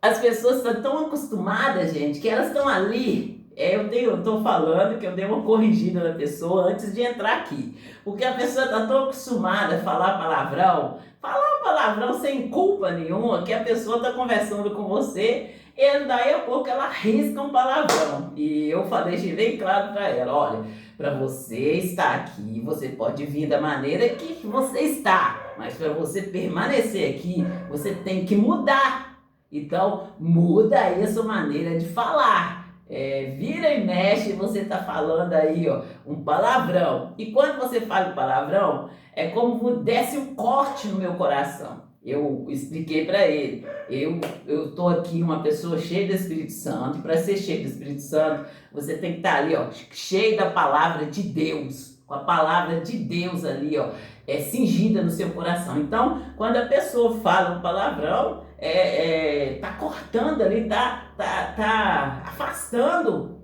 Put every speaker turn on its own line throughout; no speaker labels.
as pessoas estão tão acostumadas, gente, que elas estão ali. Eu estou falando que eu dei uma corrigida na pessoa antes de entrar aqui. Porque a pessoa está tão acostumada a falar palavrão sem culpa nenhuma, que a pessoa está conversando com você e daí a pouco ela risca um palavrão. E eu falei, deixei bem claro para ela, olha, para você estar aqui, você pode vir da maneira que você está, mas para você permanecer aqui, você tem que mudar. Então, muda aí a sua maneira de falar. Vira e mexe, você tá falando aí, ó, um palavrão. E quando você fala palavrão, é como desce um corte no meu coração. Eu expliquei para ele. Eu tô aqui uma pessoa cheia do Espírito Santo. E para ser cheio do Espírito Santo, você tem que estar ali, ó, cheio da palavra de Deus. Com a palavra de Deus ali, ó, cingida no seu coração. Então, quando a pessoa fala um palavrão, tá cortando ali, tá afastando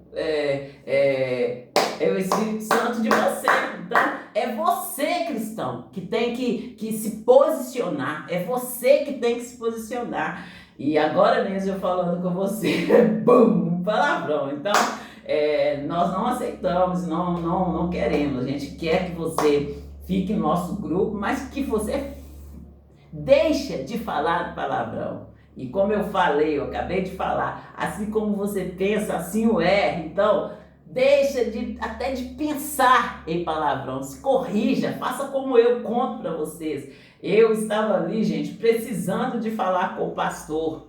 o Espírito Santo de você. Então, é você, cristão, que tem que se posicionar. É você que tem que se posicionar. E agora mesmo eu falando com você, bum, um palavrão. Então, nós não aceitamos, não queremos. A gente quer que você fique no nosso grupo, mas que você deixa de falar palavrão. E como eu falei, eu acabei de falar, assim como você pensa, assim o é. Então, deixa até de pensar em palavrão, se corrija, faça como eu conto para vocês. Eu estava ali, gente, precisando de falar com o pastor.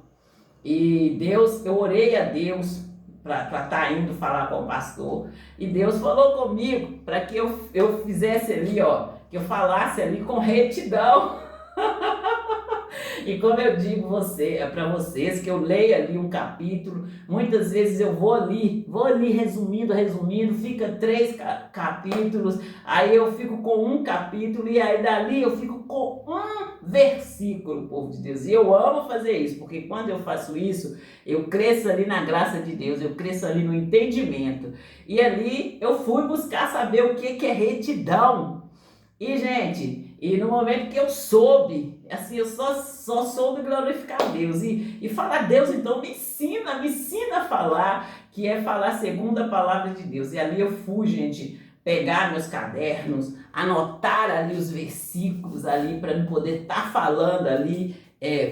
E eu orei a Deus para estar indo falar com o pastor. E Deus falou comigo para que eu fizesse ali, ó, que eu falasse ali com retidão. E como eu digo para vocês, que eu leio ali um capítulo, muitas vezes eu vou ali resumindo, fica 3 capítulos, aí eu fico com um capítulo, e aí dali eu fico com um versículo, povo de Deus. E eu amo fazer isso, porque quando eu faço isso, eu cresço ali na graça de Deus, eu cresço ali no entendimento. E ali eu fui buscar saber o que é retidão. E, gente, no momento que eu soube, assim, eu só soube glorificar Deus e falar, Deus, então me ensina a falar, que é falar segundo a palavra de Deus. E ali eu fui, gente, pegar meus cadernos, anotar ali os versículos ali, para eu poder estar falando ali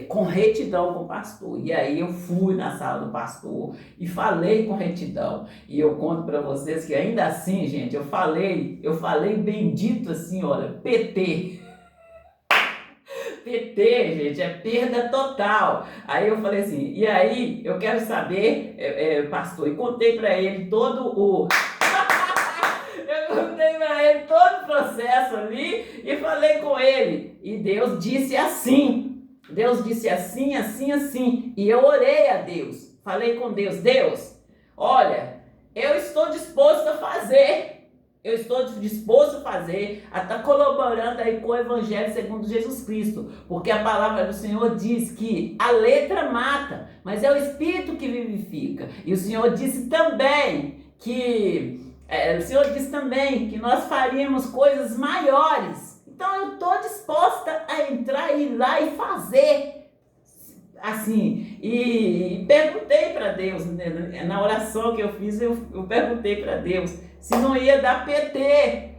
com retidão com o pastor. E aí eu fui na sala do pastor e falei com retidão. E eu conto para vocês que ainda assim, gente, eu falei bendito assim, olha, PT. PT, gente, é perda total. Aí eu falei assim, e aí eu quero saber, pastor, e contei para ele todo o... Eu contei para ele todo o processo ali e falei com ele. E Deus disse assim, assim. E eu orei a Deus, falei com Deus, Deus, olha, eu estou disposto a fazer. Eu estou disposto a fazer, a estar colaborando aí com o Evangelho segundo Jesus Cristo, porque a palavra do Senhor diz que a letra mata, mas é o Espírito que vivifica. E o Senhor disse também que nós faríamos coisas maiores. Então eu estou disposta a entrar e ir lá e fazer. Assim, e perguntei para Deus, né, na oração que eu fiz, eu perguntei para Deus se não ia dar PT,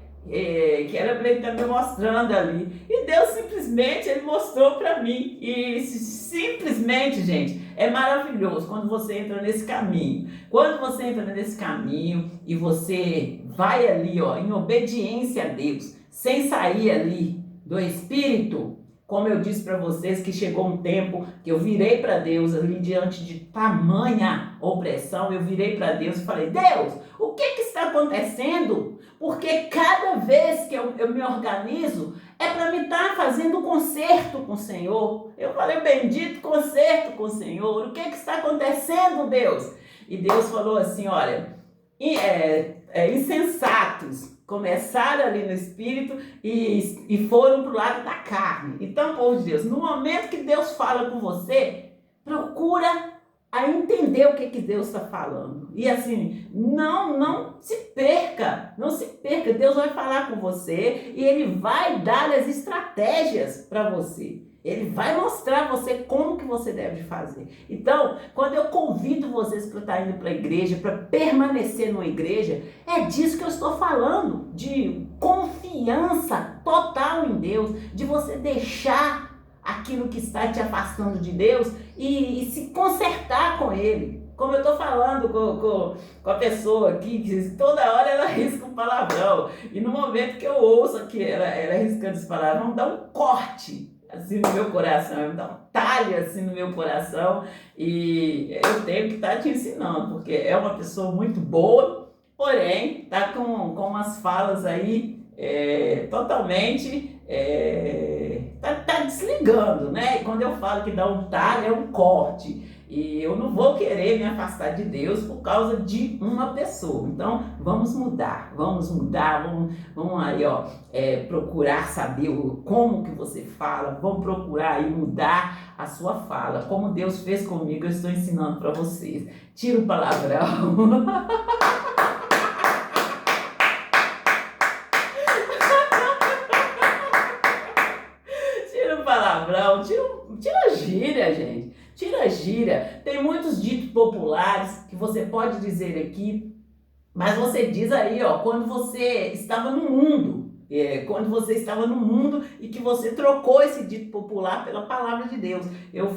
que era para ele estar me mostrando ali. E Deus simplesmente, ele mostrou para mim. E simplesmente, gente, é maravilhoso quando você entra nesse caminho. Quando você entra nesse caminho e você vai ali, ó, em obediência a Deus, sem sair ali do Espírito. Como eu disse para vocês, que chegou um tempo que eu virei para Deus ali diante de tamanha opressão, eu virei para Deus e falei, Deus, o que está acontecendo? Porque cada vez que eu me organizo, é para me estar fazendo um concerto com o Senhor. Eu falei, bendito concerto com o Senhor, o que está acontecendo, Deus? E Deus falou assim, olha, insensatos, começaram ali no Espírito e foram para o lado da carne. Então, povo de Deus, no momento que Deus fala com você, procura a entender o que Deus está falando. E assim, não se perca, Deus vai falar com você e Ele vai dar as estratégias para você. Ele vai mostrar a você como que você deve fazer. Então, quando eu convido vocês para estar indo para a igreja, para permanecer numa igreja, é disso que eu estou falando, de confiança total em Deus, de você deixar aquilo que está te afastando de Deus e se consertar com Ele. Como eu estou falando com a pessoa aqui, que toda hora ela risca um palavrão, e no momento que eu ouço aqui ela riscando esse palavrão, dá um corte assim no meu coração, dá um talho assim no meu coração, e eu tenho que estar te ensinando, porque é uma pessoa muito boa, porém está com umas falas aí totalmente tá desligando, né? E quando eu falo que dá um talho, é um corte. E eu não vou querer me afastar de Deus por causa de uma pessoa. Então, vamos mudar, vamos aí, ó, procurar saber como que você fala, vamos procurar aí mudar a sua fala. Como Deus fez comigo, eu estou ensinando para vocês. Tira o palavrão. Tira o palavrão, tira a gíria, gente. Tira a gíria. Tem muitos ditos populares que você pode dizer aqui, mas você diz aí, ó, quando você estava no mundo. Quando você estava no mundo e que você trocou esse dito popular pela palavra de Deus. Eu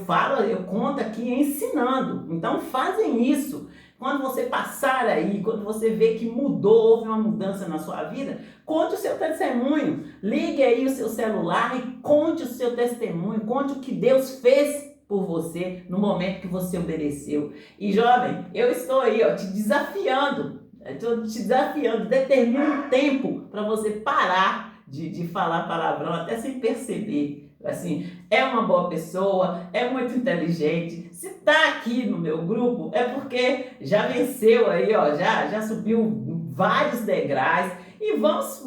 conto aqui ensinando. Então fazem isso. Quando você passar aí, quando você vê que mudou, houve uma mudança na sua vida, conte o seu testemunho. Ligue aí o seu celular e conte o seu testemunho. Conte o que Deus fez por você no momento que você obedeceu. E jovem, eu estou aí, ó, te desafiando. Determina um tempo para você parar de falar palavrão até sem perceber. Assim, é uma boa pessoa, é muito inteligente. Se tá aqui no meu grupo, é porque já venceu aí, ó, já subiu vários degraus. E vamos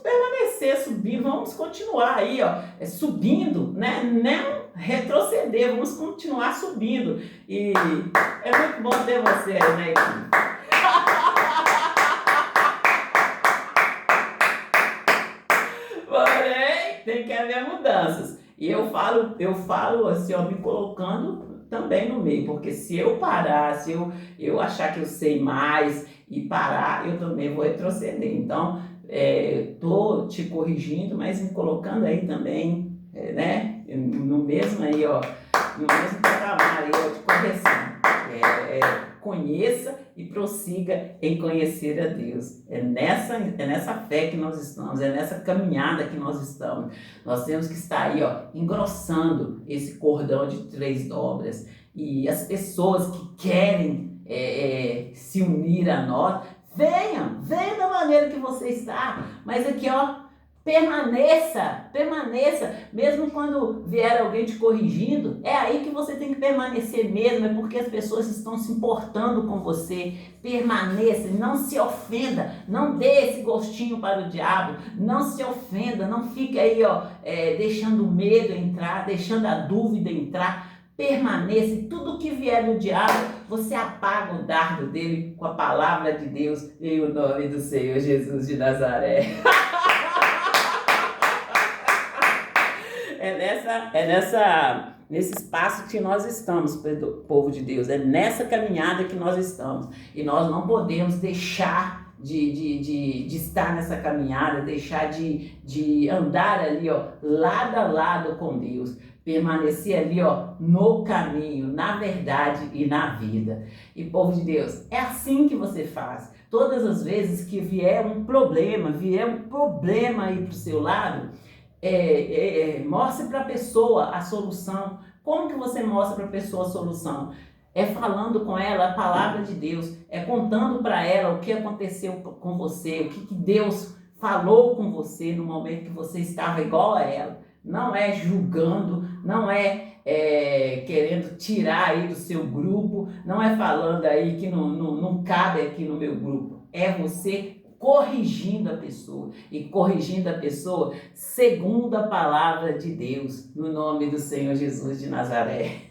permanecer subindo, vamos continuar aí, ó, subindo, né? Não retroceder, vamos continuar subindo. E é muito bom ter você aí, né, equipe? Porém, tem que haver mudanças. E eu falo assim, ó, me colocando também no meio, porque se eu parar, se eu achar que eu sei mais e parar, eu também vou retroceder. Então, tô te corrigindo, mas me colocando aí também, né, no mesmo aí, ó, no mesmo patamar aí, ó, de correção. Conheça e prossiga em conhecer a Deus. É nessa fé que nós estamos, é nessa caminhada que nós estamos. Nós temos que estar aí, ó, engrossando esse cordão de 3 dobras. E as pessoas que querem se unir a nós, venham da maneira que você está. Mas aqui, ó, permaneça, mesmo quando vier alguém te corrigindo, é aí que você tem que permanecer mesmo, é porque as pessoas estão se importando com você. Permaneça, não se ofenda, não dê esse gostinho para o diabo, não se ofenda, não fique aí, ó, deixando o medo entrar, deixando a dúvida entrar. Permaneça, e tudo que vier do diabo, você apaga o dardo dele com a palavra de Deus em o nome do Senhor Jesus de Nazaré. Nesse espaço que nós estamos, povo de Deus, é nessa caminhada que nós estamos, e nós não podemos deixar de estar nessa caminhada, deixar de andar ali, ó, lado a lado com Deus, permanecer ali, ó, no caminho, na verdade e na vida. E povo de Deus, é assim que você faz. Todas as vezes que vier um problema aí pro seu lado, mostre para a pessoa a solução. Como que você mostra para a pessoa a solução? É falando com ela a palavra de Deus, é contando para ela o que aconteceu com você, o que Deus falou com você no momento que você estava igual a ela. Não é julgando, não querendo tirar aí do seu grupo, não é falando aí que não cabe aqui no meu grupo. É você corrigindo a pessoa, e corrigindo a pessoa segundo a palavra de Deus, no nome do Senhor Jesus de Nazaré.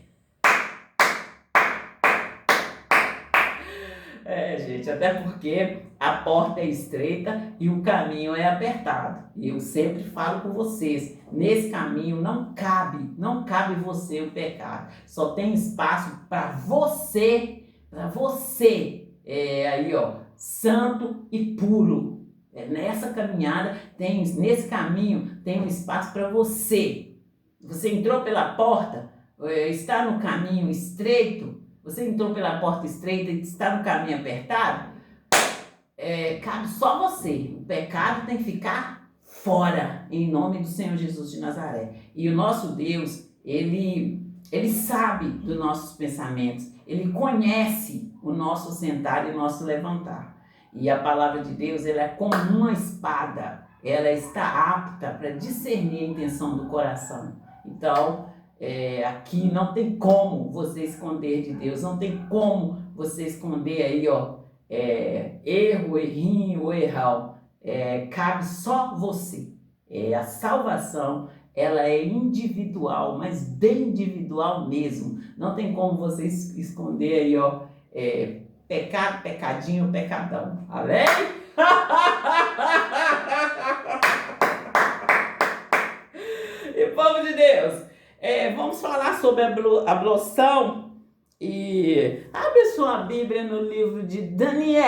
É, gente, até porque a porta é estreita e o caminho é apertado. E eu sempre falo com vocês, nesse caminho não cabe você o pecado. Só tem espaço para você, aí ó, santo e puro. Nessa caminhada, nesse caminho, tem um espaço para você. Você entrou pela porta, está no caminho estreito, você entrou pela porta estreita e está no caminho apertado, cabe só você. O pecado tem que ficar fora, em nome do Senhor Jesus de Nazaré. E o nosso Deus, ele sabe dos nossos pensamentos, ele conhece o nosso sentar e o nosso levantar. E a palavra de Deus, ela é como uma espada, ela está apta para discernir a intenção do coração. Então, aqui não tem como você esconder de Deus, não tem como você esconder aí, ó, erro, errinho ou erral. Cabe só você. A salvação, ela é individual, mas bem individual mesmo. Não tem como você esconder aí, ó, pecado, pecadinho, pecadão. Amém? E povo de Deus, vamos falar sobre a ablução. E abre sua Bíblia no livro de Daniel.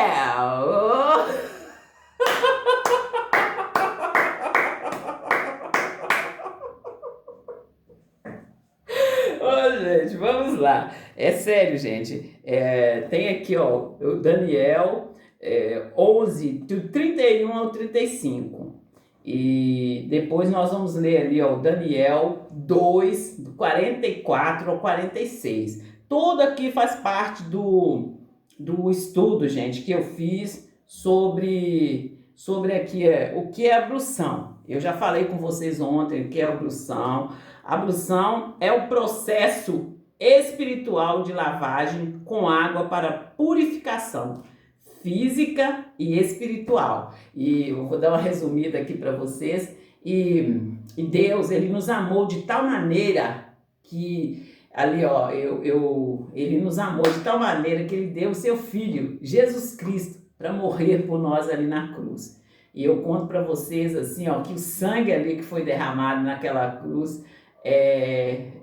Ô, gente, vamos lá. É sério, gente. Tem aqui, ó, o Daniel 11, do 31 ao 35. E depois nós vamos ler ali, ó, Daniel 2, do 44 ao 46. Tudo aqui faz parte do estudo, gente, que eu fiz sobre aqui o que é ablução. Eu já falei com vocês ontem o que é ablução. A ablução é o processo espiritual de lavagem com água para purificação física e espiritual. E eu vou dar uma resumida aqui para vocês. E Deus, ele nos amou de tal maneira que ali, ó, ele nos amou de tal maneira que ele deu o seu filho, Jesus Cristo, para morrer por nós ali na cruz. E eu conto para vocês assim, ó, que o sangue ali que foi derramado naquela cruz,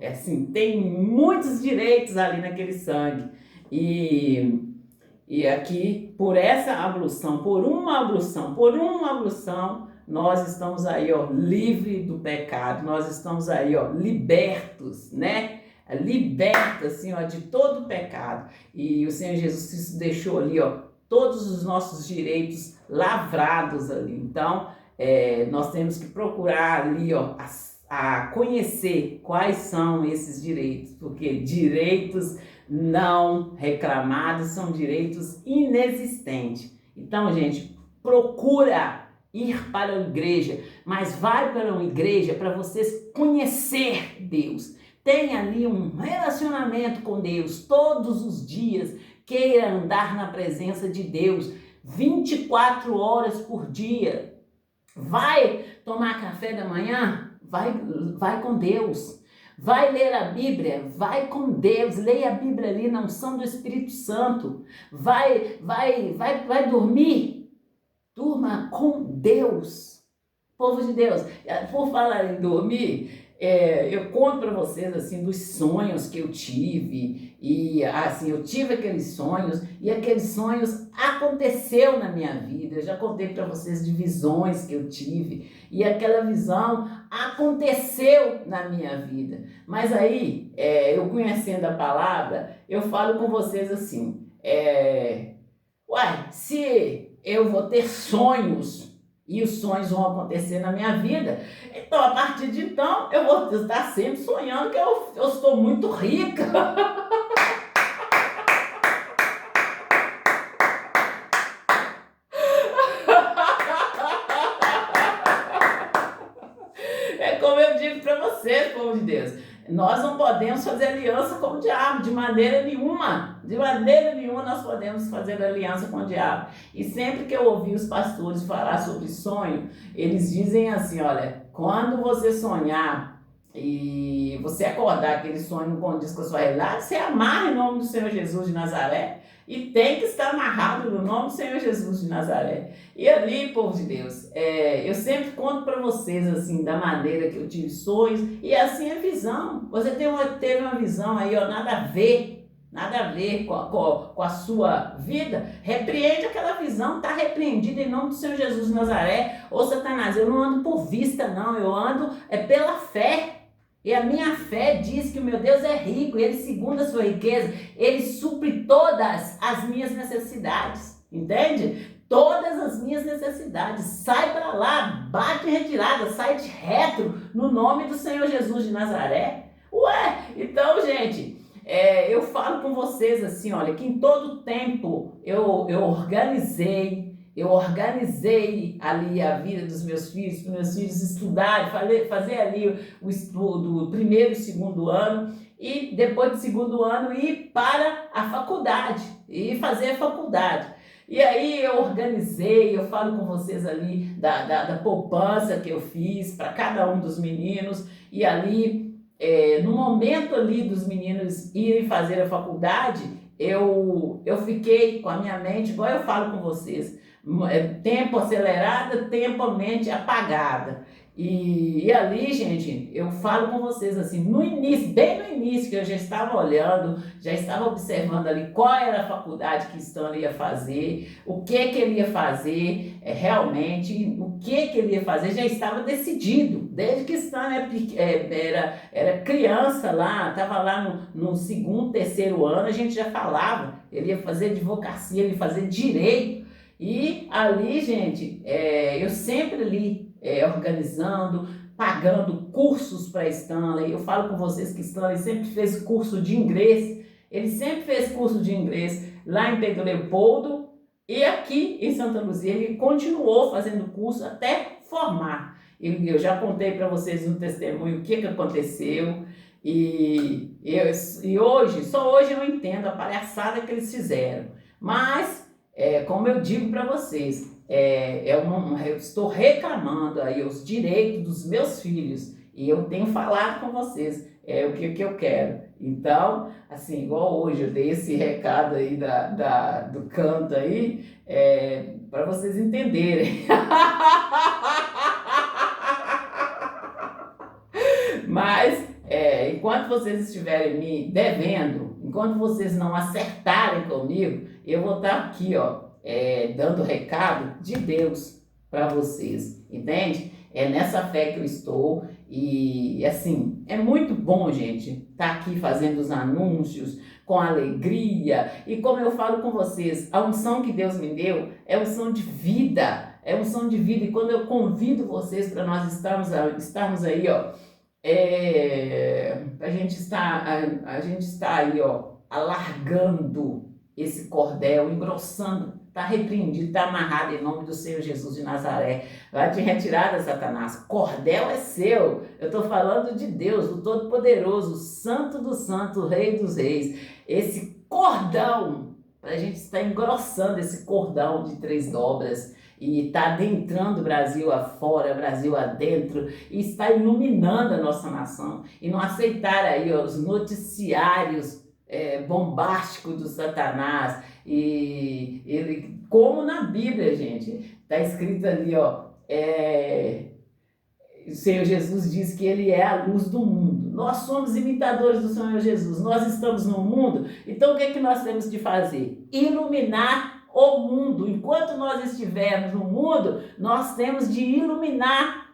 assim, tem muitos direitos ali naquele sangue. E aqui, por essa ablução, por uma ablução, nós estamos aí, ó, livre do pecado, nós estamos aí, ó, libertos, né? Libertos, assim, ó, de todo o pecado. E o Senhor Jesus Cristo deixou ali, ó, todos os nossos direitos lavrados ali. Então, nós temos que procurar ali, ó, a conhecer quais são esses direitos, porque direitos não reclamados são direitos inexistentes. Então, gente, procura ir para a igreja, mas vai para uma igreja para vocês conhecer Deus. Tenha ali um relacionamento com Deus todos os dias. Queira andar na presença de Deus 24 horas por dia. Vai tomar café da manhã? Vai com Deus. Vai ler a Bíblia? Vai com Deus. Leia a Bíblia ali na unção do Espírito Santo. Vai dormir? Durma com Deus. Povo de Deus, por falar em dormir, eu conto para vocês assim dos sonhos que eu tive. E assim, eu tive aqueles sonhos e aqueles sonhos aconteceu na minha vida. Eu já contei para vocês de visões que eu tive e aquela visão aconteceu na minha vida. Mas aí, eu conhecendo a palavra, eu falo com vocês assim, se eu vou ter sonhos e os sonhos vão acontecer na minha vida, então a partir de então eu vou estar sempre sonhando que eu estou muito rica. Como eu digo para vocês, povo de Deus, nós não podemos fazer aliança com o diabo, de maneira nenhuma. De maneira nenhuma nós podemos fazer aliança com o diabo. E sempre que eu ouvi os pastores falar sobre sonho, eles dizem assim, olha, quando você sonhar e você acordar aquele sonho não condiz com a sua realidade, você amarra em nome do Senhor Jesus de Nazaré e tem que estar amarrado no nome do Senhor Jesus de Nazaré. E ali, povo de Deus, eu sempre conto para vocês assim da maneira que eu tive sonhos e assim a visão. Você teve uma visão aí, ó, nada a ver com a sua vida, repreende aquela visão, está repreendida em nome do Senhor Jesus de Nazaré. Ô Satanás, eu não ando por vista não, eu ando pela fé. E a minha fé diz que o meu Deus é rico, e Ele, segundo a sua riqueza, Ele supre todas as minhas necessidades, entende? Todas as minhas necessidades. Sai para lá, bate em retirada, sai de retro, no nome do Senhor Jesus de Nazaré. Ué, então, gente, eu falo com vocês assim, olha, que em todo tempo eu organizei ali a vida dos meus filhos, para meus filhos estudarem, fazer ali o estudo, primeiro e segundo ano, e depois do segundo ano ir para a faculdade, e fazer a faculdade. E aí eu organizei, eu falo com vocês ali da poupança que eu fiz para cada um dos meninos, e ali, no momento ali dos meninos irem fazer a faculdade, eu fiquei com a minha mente, igual eu falo com vocês, tempo acelerado, tempo a mente apagada. E ali, gente, eu falo com vocês assim, no início, bem no início, que eu já estava olhando, já estava observando ali qual era a faculdade que Stanley ia fazer, o que ele ia fazer, realmente, o que ele ia fazer, já estava decidido, desde que Stanley era criança lá, estava lá no segundo, terceiro ano, a gente já falava, ele ia fazer advocacia, ele ia fazer direito. E ali, gente, eu sempre ali organizando, pagando cursos para Stanley. Eu falo com vocês que Stanley sempre fez curso de inglês. Ele sempre fez curso de inglês lá em Pedro Leopoldo e aqui em Santa Luzia. Ele continuou fazendo curso até formar. Eu já contei para vocês no testemunho o que aconteceu. E hoje, só hoje eu entendo a palhaçada que eles fizeram. Mas como eu digo para vocês, eu estou reclamando aí os direitos dos meus filhos e eu tenho falado com vocês o que eu quero. Então, assim, igual hoje eu dei esse recado aí do canto aí, para vocês entenderem. Mas, enquanto vocês estiverem me devendo, enquanto vocês não acertarem comigo, eu vou estar aqui, ó, dando recado de Deus para vocês, entende? É nessa fé que eu estou e, assim, é muito bom, gente, estar aqui fazendo os anúncios com alegria e como eu falo com vocês, a unção que Deus me deu é unção de vida, e quando eu convido vocês para nós estarmos aí, ó, a gente está aí, ó, alargando esse cordel, engrossando, está repreendido, está amarrado em nome do Senhor Jesus de Nazaré. Vai te retirar, Satanás. Cordel é seu. Eu estou falando de Deus, do Todo-Poderoso, Santo do Santo, Rei dos Reis. Esse cordão, para a gente estar engrossando esse cordão de 3 dobras e está adentrando o Brasil afora, Brasil adentro, e está iluminando a nossa nação. E não aceitar aí ó, os noticiários bombásticos do Satanás. E ele, como na Bíblia, gente, está escrito ali, ó, o Senhor Jesus diz que Ele é a luz do mundo. Nós somos imitadores do Senhor Jesus, nós estamos no mundo, então o que é que nós temos de fazer? Iluminar o mundo. Enquanto nós estivermos no mundo, nós temos de iluminar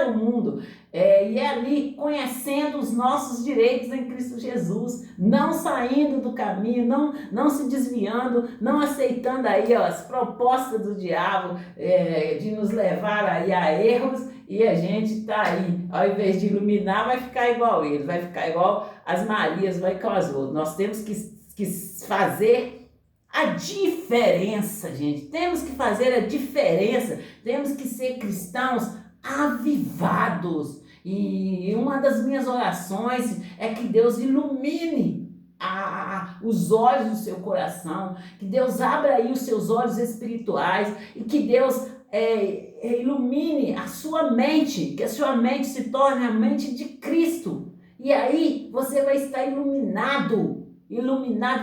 o mundo. E ali conhecendo os nossos direitos em Cristo Jesus, não saindo do caminho, não se desviando, não aceitando aí ó, as propostas do diabo de nos levar aí a erros, e a gente está aí, ao invés de iluminar, vai ficar igual ele, vai ficar igual as Marias, vai com as outras. Nós temos que fazer a diferença, gente. Temos que fazer a diferença. Temos que ser cristãos avivados. E uma das minhas orações é que Deus ilumine os olhos do seu coração, que Deus abra aí os seus olhos espirituais e que Deus ilumine a sua mente, que a sua mente se torne a mente de Cristo. E aí você vai estar iluminado,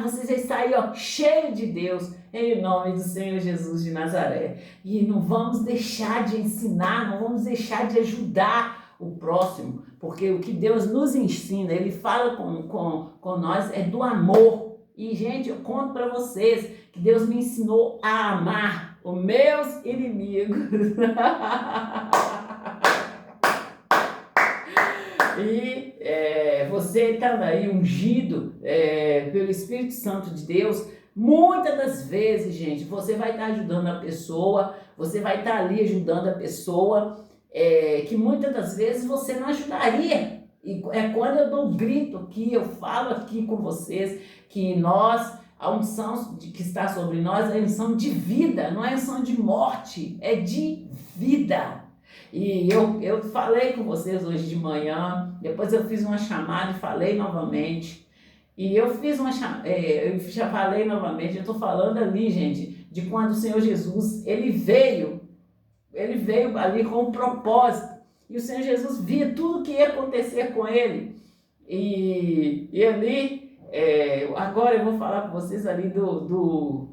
você vai estar aí, ó, cheio de Deus, em nome do Senhor Jesus de Nazaré. E não vamos deixar de ensinar, não vamos deixar de ajudar o próximo, porque o que Deus nos ensina, Ele fala com nós, é do amor. E, gente, eu conto para vocês que Deus me ensinou a amar os meus inimigos. E você estando aí ungido pelo Espírito Santo de Deus, muitas das vezes, gente, você vai estar ajudando a pessoa, você vai estar ali ajudando a pessoa, que muitas das vezes você não ajudaria. E é quando eu dou um grito aqui, eu falo aqui com vocês, que a unção que está sobre nós é a unção de vida, não é unção de morte, é de vida. E eu falei com vocês hoje de manhã, depois eu fiz uma chamada e falei novamente. E eu já falei novamente, eu estou falando ali, gente, de quando o Senhor Jesus, ele veio ali com um propósito. E o Senhor Jesus via tudo o que ia acontecer com ele. E ali, agora eu vou falar com vocês ali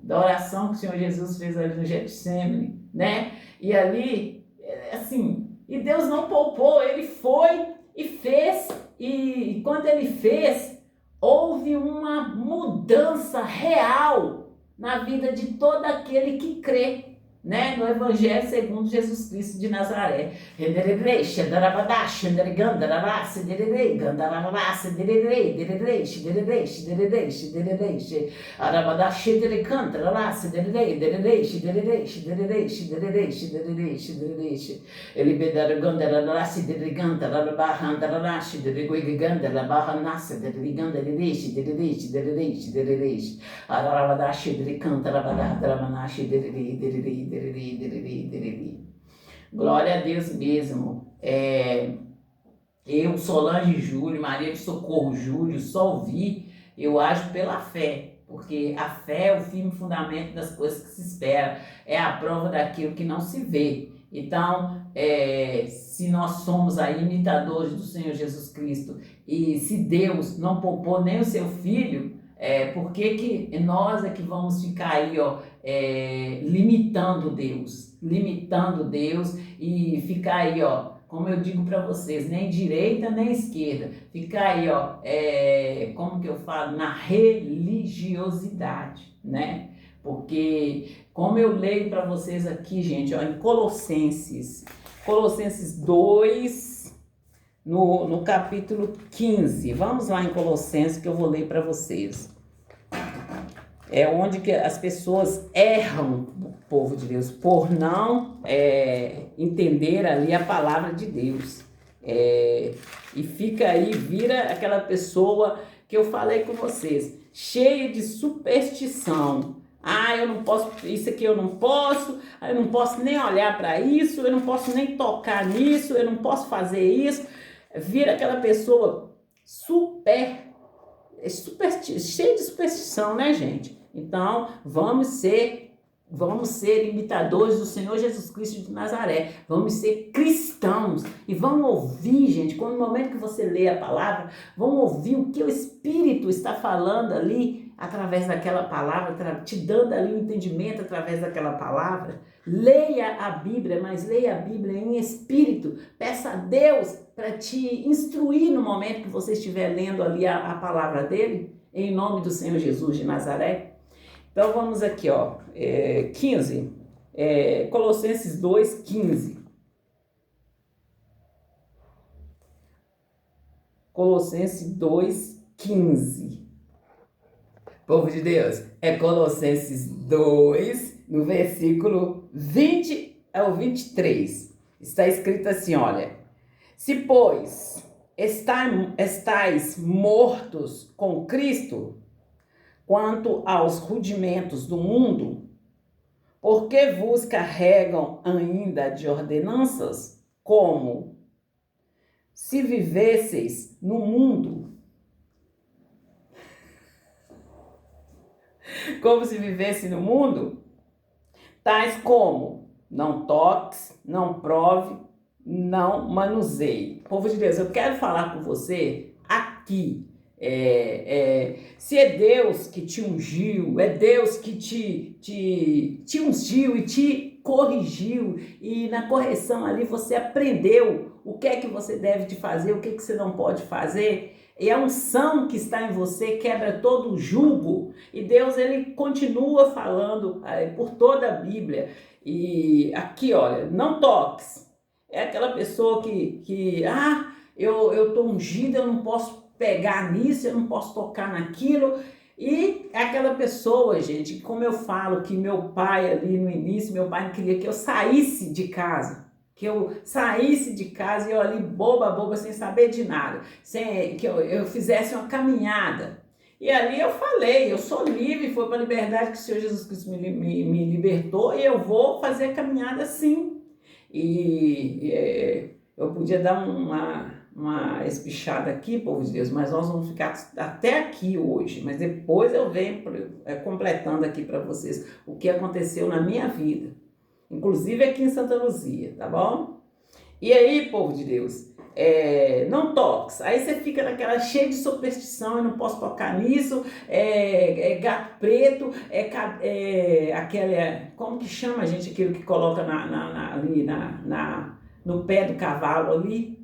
da oração que o Senhor Jesus fez ali no Getsemane, né? E ali, assim, e Deus não poupou, Ele foi e fez, e quando Ele fez, houve uma mudança real na vida de todo aquele que crê, né, no Evangelho segundo Jesus Cristo de Nazaré. Glória a Deus mesmo. Eu, Solange Júlio, Maria de Socorro Júlio, só ouvi, eu ajo pela fé, porque a fé é o firme fundamento das coisas que se espera, é a prova daquilo que não se vê. Então, se nós somos aí imitadores do Senhor Jesus Cristo, e se Deus não poupou nem o seu Filho, por que nós é que vamos ficar aí, ó, limitando Deus e ficar aí, ó, como eu digo para vocês, nem direita nem esquerda, ficar aí, ó, como que eu falo, na religiosidade, né? Porque, como eu leio para vocês aqui, gente, ó, em Colossenses 2, no capítulo 15, vamos lá em Colossenses que eu vou ler para vocês. É onde que as pessoas erram, o povo de Deus, por não entender ali a palavra de Deus. E fica aí, vira aquela pessoa que eu falei com vocês, cheia de superstição. Eu não posso, isso aqui eu não posso nem olhar para isso, eu não posso nem tocar nisso, eu não posso fazer isso. Vira aquela pessoa cheia de superstição, né, gente? Então, vamos ser imitadores do Senhor Jesus Cristo de Nazaré. Vamos ser cristãos. E vamos ouvir, gente, quando no momento que você lê a palavra, vamos ouvir o que o Espírito está falando ali, através daquela palavra, te dando ali o entendimento através daquela palavra. Leia a Bíblia, mas leia a Bíblia em espírito. Peça a Deus para te instruir no momento que você estiver lendo ali a palavra dele, em nome do Senhor Jesus de Nazaré. Então vamos aqui, ó, 15, Colossenses 2, 15. Colossenses 2, 15. Povo de Deus, é Colossenses 2, no versículo 20 ao 23. Está escrito assim, olha: se, pois, estáis mortos com Cristo, quanto aos rudimentos do mundo, por que vos carregam ainda de ordenanças, como se vivesseis no mundo? Como se vivesse no mundo? Tais como não toque, não prove, não manuseie. Povo de Deus, eu quero falar com você aqui. Se é Deus que te ungiu, é Deus que te ungiu e te corrigiu, e na correção ali você aprendeu o que é que você deve te fazer, o que é que você não pode fazer, e a unção que está em você quebra todo o jugo, e Deus ele continua falando por toda a Bíblia. E aqui, olha, não toques. É aquela pessoa eu estou ungida, eu não posso pegar nisso, eu não posso tocar naquilo. E aquela pessoa, gente, como eu falo que meu pai ali no início, meu pai não queria que eu saísse de casa. Que eu saísse de casa e eu ali boba, sem saber de nada. Sem que eu fizesse uma caminhada. E ali eu falei, eu sou livre, foi para a liberdade que o Senhor Jesus Cristo me libertou e eu vou fazer a caminhada sim. Eu podia dar uma espichada aqui, povo de Deus, mas nós vamos ficar até aqui hoje, mas depois eu venho completando aqui para vocês o que aconteceu na minha vida, inclusive aqui em Santa Luzia, tá bom? E aí, povo de Deus, não toques, aí você fica naquela cheia de superstição, eu não posso tocar nisso, gato preto, como que chama, gente, aquilo que coloca ali no pé do cavalo ali?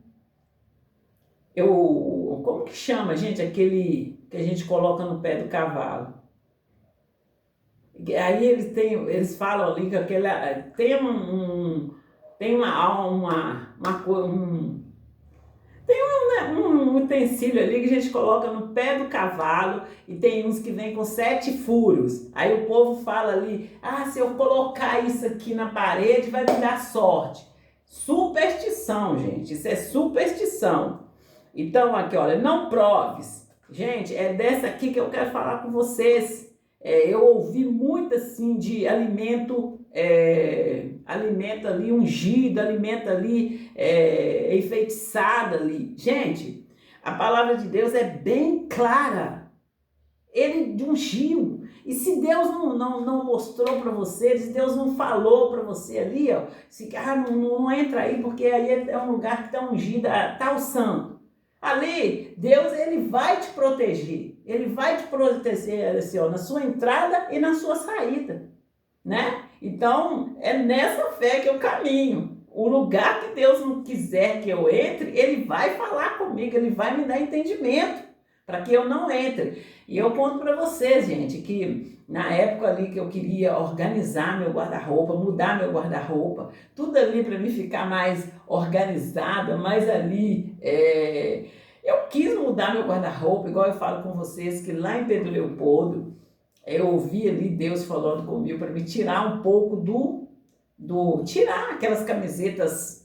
Como que chama, gente, aquele que a gente coloca no pé do cavalo? Aí eles falam ali que tem um utensílio ali que a gente coloca no pé do cavalo e tem uns que vem com 7 furos. Aí o povo fala ali, se eu colocar isso aqui na parede vai me dar sorte. Superstição, gente, isso é superstição. Então, aqui, olha, não proves. Gente, é dessa aqui que eu quero falar com vocês. Eu ouvi muito, assim, de alimento ali ungido, alimento ali enfeitiçado ali. Gente, a palavra de Deus é bem clara. Ele ungiu. E se Deus não mostrou para você, se Deus não falou para você ali, não entra aí, porque aí é um lugar que está ungido, está o santo. Ali, Deus ele vai te proteger. Ele vai te proteger assim, na sua entrada e na sua saída, né? Então, é nessa fé que eu caminho. O lugar que Deus não quiser que eu entre, ele vai falar comigo, ele vai me dar entendimento para que eu não entre. E eu conto para vocês, gente, que na época ali que eu queria organizar meu guarda-roupa, mudar meu guarda-roupa, tudo ali para mim ficar mais organizada, mais ali. Eu quis mudar meu guarda-roupa, igual eu falo com vocês, que lá em Pedro Leopoldo, eu ouvi ali Deus falando comigo para me tirar um pouco tirar aquelas camisetas.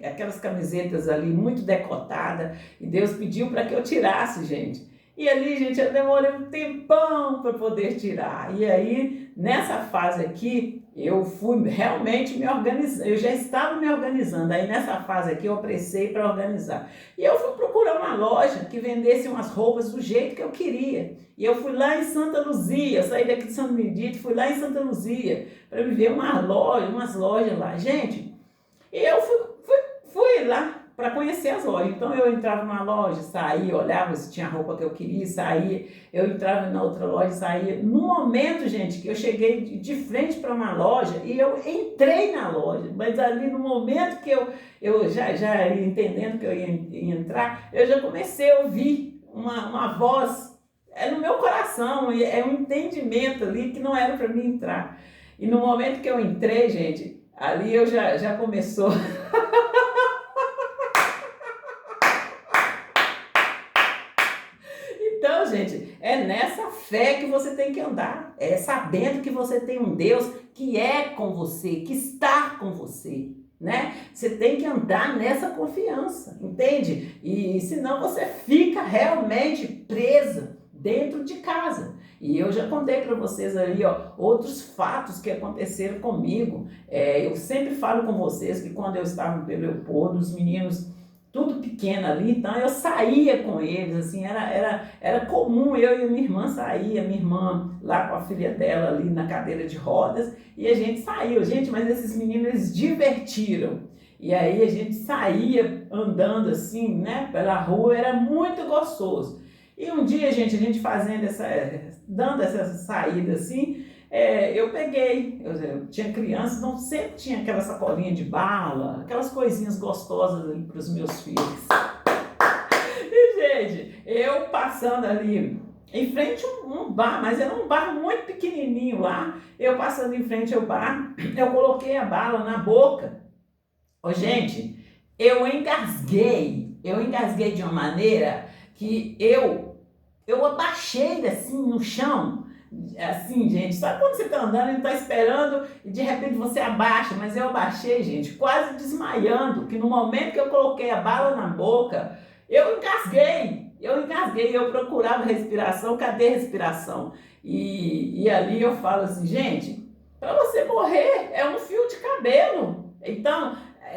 Aquelas camisetas ali muito decotadas, e Deus pediu para que eu tirasse, gente. E ali, gente, eu demorei um tempão para poder tirar. E aí, nessa fase aqui, eu fui realmente me organizando. Eu já estava me organizando. Aí, nessa fase aqui, eu apressei para organizar. E eu fui procurar uma loja que vendesse umas roupas do jeito que eu queria. E eu fui lá em Santa Luzia, eu saí daqui de São Benedito, fui lá em Santa Luzia para me ver umas lojas lá. Gente, e eu fui lá para conhecer as lojas. Então eu entrava numa loja, saía, olhava se tinha a roupa que eu queria, saía. Eu entrava na outra loja, saía. No momento, gente, que eu cheguei de frente para uma loja e eu entrei na loja, mas ali no momento que eu já ia entendendo que eu ia entrar, eu já comecei a ouvir uma voz. É no meu coração, é um entendimento ali que não era para mim entrar. E no momento que eu entrei, gente, ali eu já começou. Então, gente, é nessa fé que você tem que andar. É sabendo que você tem um Deus que é com você, que está com você, né? Você tem que andar nessa confiança, entende? E senão você fica realmente presa dentro de casa. E eu já contei para vocês ali, outros fatos que aconteceram comigo. Eu sempre falo com vocês que quando eu estava no Pedro Leopoldo, os meninos tudo pequeno ali, então eu saía com eles, assim, era comum eu e minha irmã saía, minha irmã lá com a filha dela ali na cadeira de rodas, e a gente saiu, gente, mas esses meninos eles divertiram, e aí a gente saía andando assim, né, pela rua, era muito gostoso. E um dia, gente, a gente fazendo dando essa saída assim, eu peguei, eu tinha criança, então sempre tinha aquela sacolinha de bala, aquelas coisinhas gostosas ali para os meus filhos. E, gente, eu passando ali em frente a um bar, mas era um bar muito pequenininho lá, eu passando em frente ao bar, eu coloquei a bala na boca. Ô, gente, eu engasguei de uma maneira que eu abaixei assim no chão, assim, gente, sabe quando você tá andando e não tá esperando e de repente você abaixa, mas eu abaixei, gente, quase desmaiando, que no momento que eu coloquei a bala na boca, eu engasguei, eu procurava respiração, cadê a respiração? E ali eu falo assim, gente, para você morrer é um fio de cabelo, então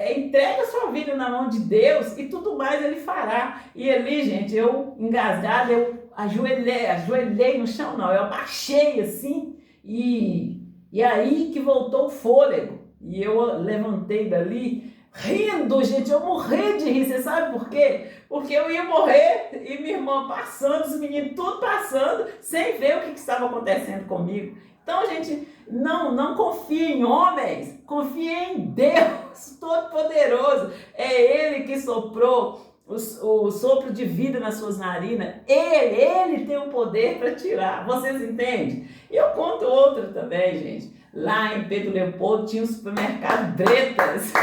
entrega a sua vida na mão de Deus e tudo mais ele fará. E ali, gente, eu engasgada, eu ajoelhei no chão, não, eu abaixei assim e aí que voltou o fôlego. E eu levantei dali rindo, gente, eu morri de rir, você sabe por quê? Porque eu ia morrer e minha irmã passando, os meninos tudo passando, sem ver o que estava acontecendo comigo. Então, gente, não confie em homens, confie em Deus Todo-Poderoso. É Ele que soprou o sopro de vida nas suas narinas. Ele tem o poder para tirar. Vocês entendem? E eu conto outra também, gente. Lá em Pedro Leopoldo tinha um supermercado Bretas.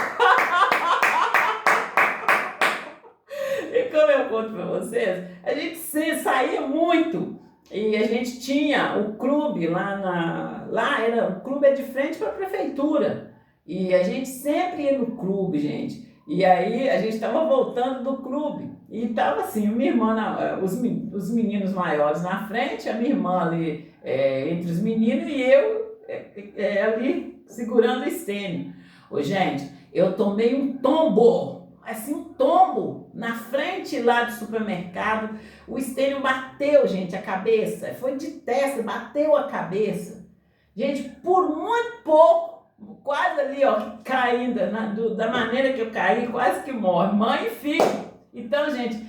E como eu conto para vocês, a gente saía muito. E a gente tinha o clube o clube é de frente para a prefeitura. E a gente sempre ia no clube, gente. E aí a gente estava voltando do clube. E estava assim, minha irmã, os meninos maiores na frente, a minha irmã ali entre os meninos e eu ali segurando o estênio. Ô, gente, eu tomei um tombo, assim, um tombo na frente lá do supermercado. O estênio bateu, gente, a cabeça. Foi de testa, bateu a cabeça. Gente, por muito pouco, quase ali, ó, caindo, da maneira que eu caí, quase que morre. Mãe e filho. Então, gente,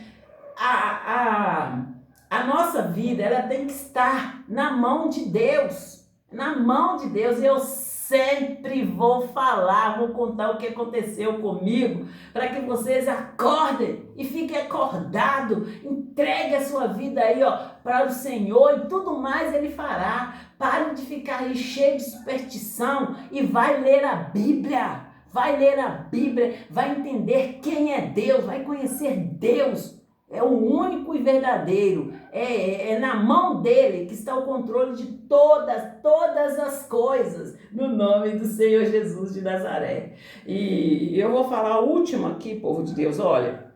a nossa vida, ela tem que estar na mão de Deus. Na mão de Deus. Eu sempre vou falar, vou contar o que aconteceu comigo, para que vocês acordem e fiquem acordados. Entregue a sua vida aí, ó, para o Senhor e tudo mais Ele fará. Pare de ficar aí cheio de superstição e vai ler a Bíblia. Vai ler a Bíblia, vai entender quem é Deus, vai conhecer Deus. É o único e verdadeiro. É na mão dele que está o controle de todas as coisas. No nome do Senhor Jesus de Nazaré. E eu vou falar a última aqui, povo de Deus. Olha,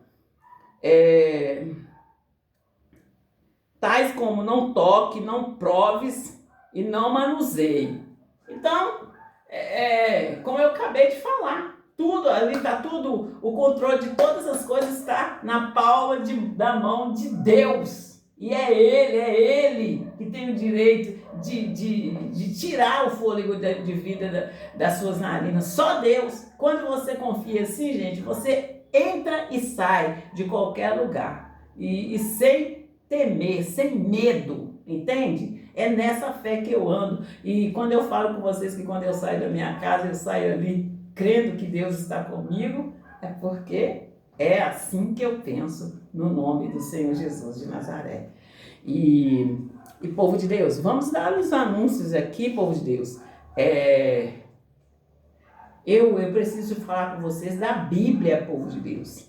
tais como não toque, não proves e não manuseie. Então, como eu acabei de falar, tudo ali está tudo, o controle de todas as coisas está na palma da mão de Deus. E é Ele que tem o direito de tirar o fôlego de vida das suas narinas. Só Deus. Quando você confia assim, gente, você entra e sai de qualquer lugar. E sem temer, sem medo, entende? É nessa fé que eu ando. E quando eu falo com vocês que quando eu saio da minha casa, eu saio ali crendo que Deus está comigo, é porque é assim que eu penso no nome do Senhor Jesus de Nazaré. E povo de Deus, vamos dar os anúncios aqui, povo de Deus. Eu preciso falar com vocês da Bíblia, povo de Deus.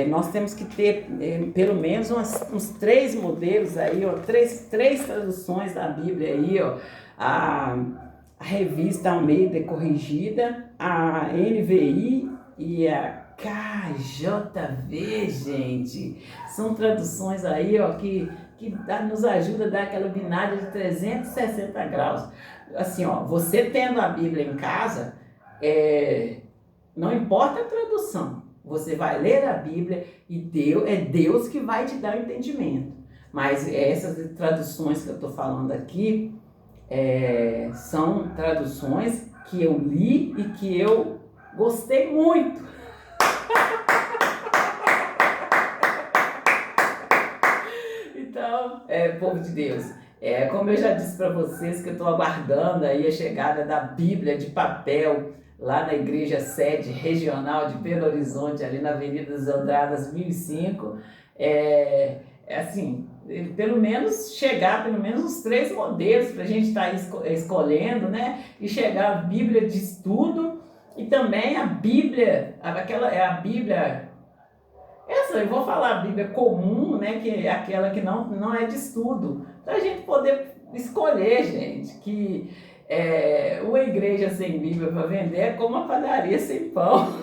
Nós temos que ter pelo menos uns 3 modelos aí, ó, três traduções da Bíblia aí, ó. A Revista Almeida Corrigida, a NVI e a KJV, gente. São traduções aí, ó, que nos ajuda a dar aquela binada de 360 graus. Assim, ó, você tendo a Bíblia em casa, não importa a tradução. Você vai ler a Bíblia e Deus que vai te dar o entendimento. Mas essas traduções que eu estou falando aqui são traduções que eu li e que eu gostei muito. Então, povo de Deus, como eu já disse para vocês que eu estou aguardando aí a chegada da Bíblia de papel lá na igreja sede regional de Belo Horizonte, ali na Avenida das Andradas 1005, assim, pelo menos chegar pelo menos uns 3 modelos para a gente estar escolhendo, né? E chegar a Bíblia de estudo e também a Bíblia, a Bíblia, eu vou falar a Bíblia comum, né? Que é aquela que não é de estudo, para a gente poder escolher, gente, que uma igreja sem Bíblia para vender é como uma padaria sem pão.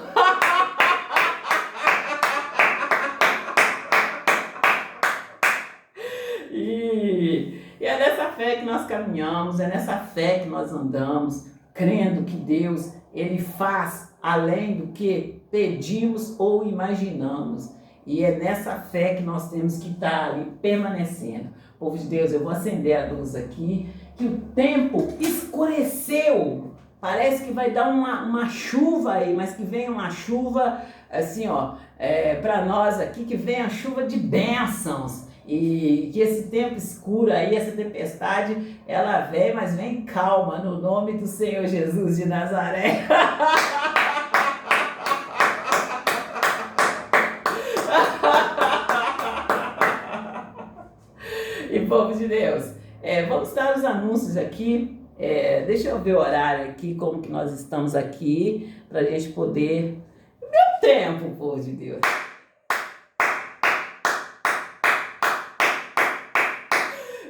E é nessa fé que nós caminhamos, é nessa fé que nós andamos, crendo que Deus, Ele faz além do que pedimos ou imaginamos. E é nessa fé que nós temos que estar ali permanecendo. Povo de Deus, eu vou acender a luz aqui, que o tempo escureceu. Parece que vai dar uma chuva aí, mas que vem uma chuva assim, ó, para nós aqui, que vem a chuva de bênçãos. E que esse tempo escuro aí, essa tempestade, ela vem, mas vem calma, no nome do Senhor Jesus de Nazaré. E povo de Deus, vamos dar os anúncios aqui. Deixa eu ver o horário aqui, como que nós estamos aqui, para a gente poder... Deu tempo, povo de Deus.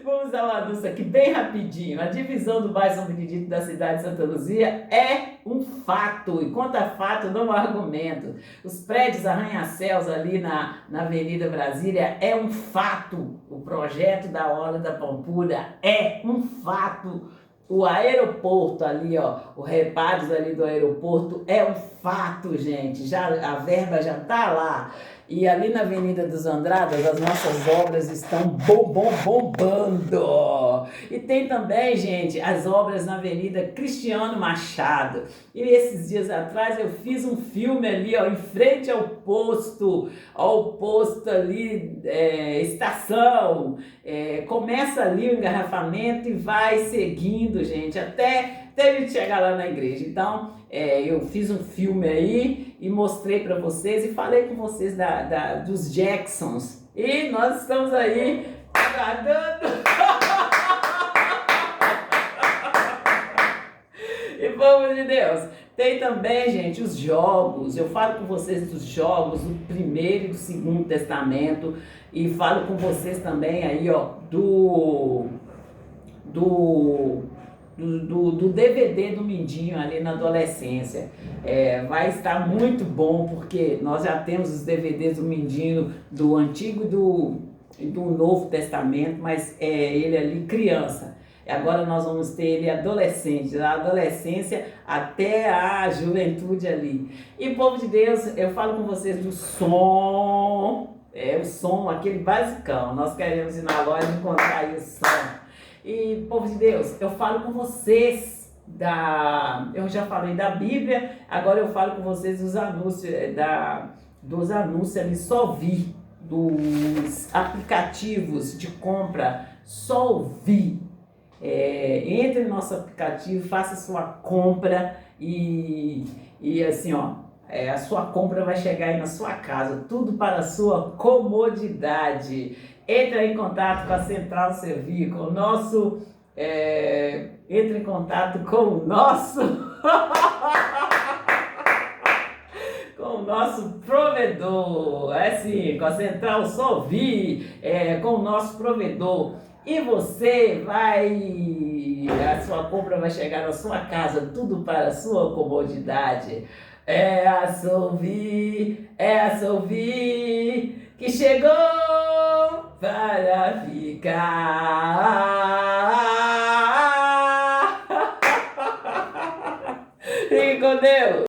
Vamos dar um anúncio aqui bem rapidinho. A divisão do bairro São Benedito da cidade de Santa Luzia é um fato, e quanto a fato, não há argumento. Os prédios arranha-céus ali na Avenida Brasília é um fato. O projeto da Orla da Pampulha é um fato. O aeroporto ali, ó, o reparos ali do aeroporto é um fato, gente. A verba já tá lá. E ali na Avenida dos Andradas, as nossas obras estão bombando. E tem também, gente, as obras na Avenida Cristiano Machado. E esses dias atrás eu fiz um filme ali, ó, em frente ao posto ali, estação. Começa ali o engarrafamento e vai seguindo, gente, até a gente chegar lá na igreja. Então, eu fiz um filme aí e mostrei para vocês e falei com vocês dos Jacksons. E nós estamos aí aguardando. E vamos de Deus. Tem também, gente, os jogos. Eu falo com vocês dos jogos do Primeiro e do Segundo Testamento. E falo com vocês também aí, ó, do DVD do Mindinho ali na adolescência. Vai estar muito bom, porque nós já temos os DVDs do Mindinho do Antigo e do Novo Testamento, mas ele ali criança. Agora nós vamos ter ele adolescente, da adolescência até a juventude ali. E povo de Deus, eu falo com vocês do som, o som, aquele basicão. Nós queremos ir na loja e encontrar aí o som. E, povo de Deus, eu falo com vocês eu já falei da Bíblia, agora eu falo com vocês dos anúncios, dos anúncios ali, só vi, dos aplicativos de compra, só ouvi. Entre no nosso aplicativo, faça sua compra e assim, ó, a sua compra vai chegar aí na sua casa, tudo para a sua comodidade. Entra em contato com a Central Servir, com o nosso... entra em contato com o nosso... com o nosso provedor, sim, com a Central Servir, com o nosso provedor. E você a sua compra vai chegar na sua casa, tudo para a sua comodidade. É a Servir que chegou para ficar. Fique com Deus.